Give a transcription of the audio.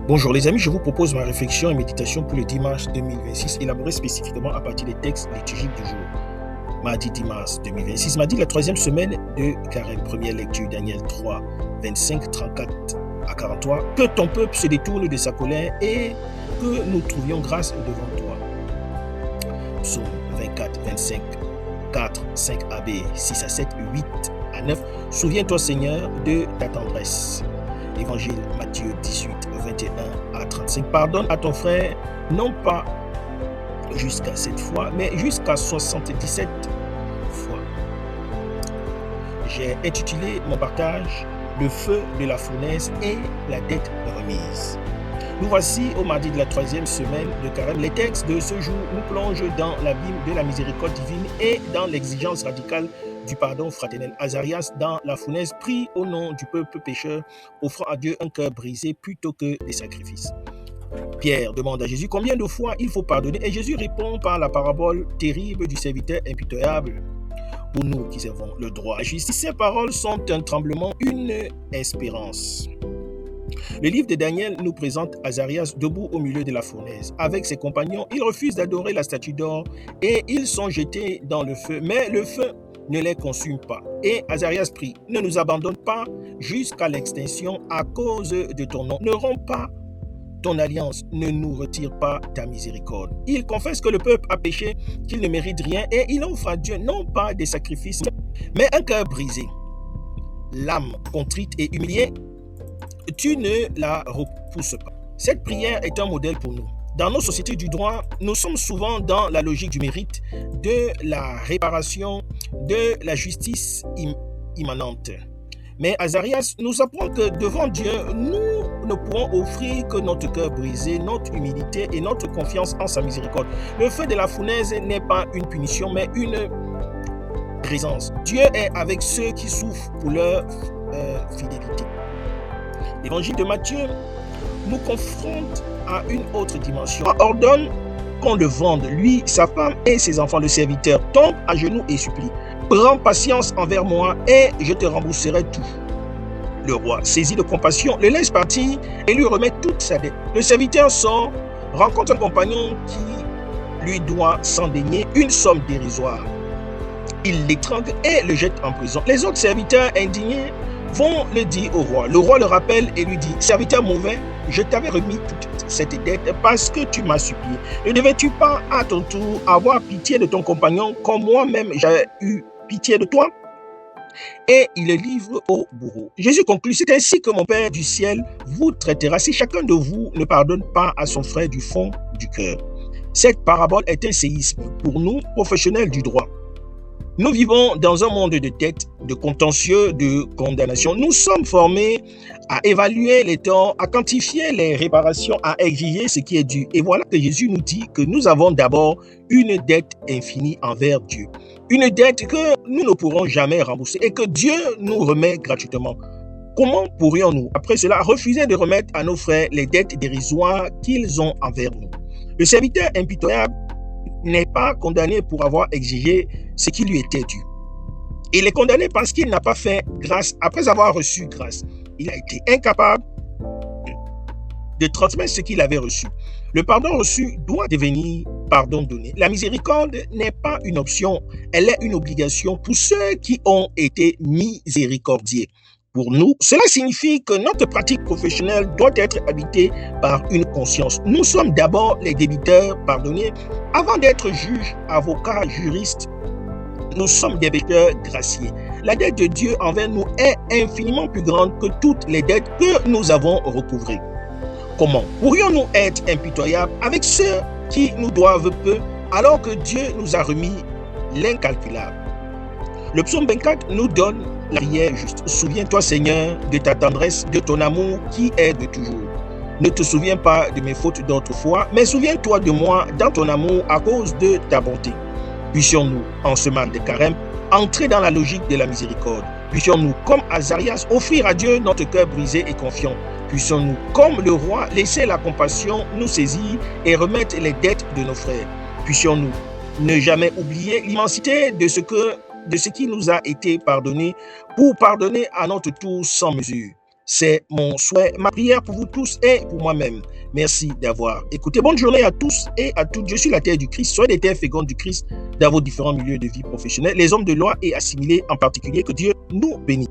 Bonjour les amis, je vous propose ma réflexion et méditation pour le dimanche 2026, élaborée spécifiquement à partir des textes liturgiques du jour. Mardi 10 mars 2026, mardi la troisième semaine de Carême. Première lecture, Daniel 3, 25, 34 à 43. Que ton peuple se détourne de sa colère et que nous trouvions grâce devant toi. Psaume 24, 25, 4, 5ab, 6 à 7, 8 à 9. Souviens-toi Seigneur de ta tendresse. Évangile Matthieu 18, 21 à 35. Pardonne à ton frère, non pas jusqu'à 7 fois, mais jusqu'à 77 fois. J'ai intitulé mon partage Le feu de la fournaise et la dette remise. Nous voici au mardi de la troisième semaine de Carême. Les textes de ce jour nous plongent dans l'abîme de la miséricorde divine et dans l'exigence radicale du pardon fraternel. Azarias dans la fournaise prie au nom du peuple pécheur, offrant à Dieu un cœur brisé plutôt que des sacrifices. Pierre demande à Jésus combien de fois il faut pardonner et Jésus répond par la parabole terrible du serviteur impitoyable. Pour nous qui servons le droit à la justice, ces paroles sont un tremblement, une espérance. Le livre de Daniel nous présente Azarias debout au milieu de la fournaise. Avec ses compagnons, ils refusent d'adorer la statue d'or et ils sont jetés dans le feu. Mais le feu ne les consume pas. Et Azarias prie, ne nous abandonne pas jusqu'à l'extinction à cause de ton nom. Ne romps pas ton alliance, ne nous retire pas ta miséricorde. Il confesse que le peuple a péché, qu'il ne mérite rien et il offre à Dieu non pas des sacrifices, mais un cœur brisé. L'âme contrite et humiliée, tu ne la repousses pas. Cette prière est un modèle pour nous. Dans nos sociétés du droit, nous sommes souvent dans la logique du mérite, de la réparation, de la justice immanente. Mais Azarias nous apprend que devant Dieu, nous ne pourrons offrir que notre cœur brisé, notre humilité et notre confiance en sa miséricorde. Le feu de la fournaise n'est pas une punition, mais une présence. Dieu est avec ceux qui souffrent pour leur fidélité. L'évangile de Matthieu nous confronte à une autre dimension. Il ordonne qu'on le vende, lui, sa femme et ses enfants. Le serviteur tombe à genoux et supplie. Prends patience envers moi et je te rembourserai tout. Le roi, saisi de compassion, le laisse partir et lui remet toute sa dette. Le serviteur sort, rencontre un compagnon qui lui doit sans dénier une somme dérisoire. Il l'étrangle et le jette en prison. Les autres serviteurs indignés vont le dire au roi. Le roi le rappelle et lui dit, serviteur mauvais, je t'avais remis toute cette dette parce que tu m'as supplié. Ne devais-tu pas à ton tour avoir pitié de ton compagnon comme moi-même j'ai eu pitié de toi? Et il le livre au bourreau. Jésus conclut, c'est ainsi que mon Père du ciel vous traitera si chacun de vous ne pardonne pas à son frère du fond du cœur. Cette parabole est un séisme pour nous, professionnels du droit. Nous vivons dans un monde de dettes, de contentieux, de condamnation. Nous sommes formés à évaluer les torts, à quantifier les réparations, à exiger ce qui est dû. Et voilà que Jésus nous dit que nous avons d'abord une dette infinie envers Dieu. Une dette que nous ne pourrons jamais rembourser et que Dieu nous remet gratuitement. Comment pourrions-nous, après cela, refuser de remettre à nos frères les dettes dérisoires qu'ils ont envers nous? Le serviteur impitoyable n'est pas condamné pour avoir exigé ce qui lui était dû. Il est condamné parce qu'il n'a pas fait grâce. Après avoir reçu grâce, il a été incapable de transmettre ce qu'il avait reçu. Le pardon reçu doit devenir pardon donné. La miséricorde n'est pas une option, elle est une obligation pour ceux qui ont été miséricordieux. Pour nous, cela signifie que notre pratique professionnelle doit être habitée par une conscience. Nous sommes d'abord les débiteurs pardonnés avant d'être juges, avocats, juristes. Nous sommes des pécheurs graciés. La dette de Dieu envers nous est infiniment plus grande que toutes les dettes que nous avons recouvrées. Comment pourrions-nous être impitoyables avec ceux qui nous doivent peu alors que Dieu nous a remis l'incalculable? Le psaume 24 nous donne la prière juste. Souviens-toi Seigneur de ta tendresse, de ton amour qui est de toujours. Ne te souviens pas de mes fautes d'autrefois, mais souviens-toi de moi dans ton amour à cause de ta bonté. Puissions-nous, en ce moment de carême, entrer dans la logique de la miséricorde. Puissions-nous, comme Azarias, offrir à Dieu notre cœur brisé et confiant. Puissions-nous, comme le roi, laisser la compassion nous saisir et remettre les dettes de nos frères. Puissions-nous ne jamais oublier l'immensité de ce qui nous a été pardonné pour pardonner à notre tour sans mesure. C'est mon souhait, ma prière pour vous tous et pour moi-même. Merci d'avoir écouté. Bonne journée à tous et à toutes. Je suis la terre du Christ. Soyez des terres fécondes du Christ dans vos différents milieux de vie professionnels, les hommes de loi et assimilés en particulier. Que Dieu nous bénisse.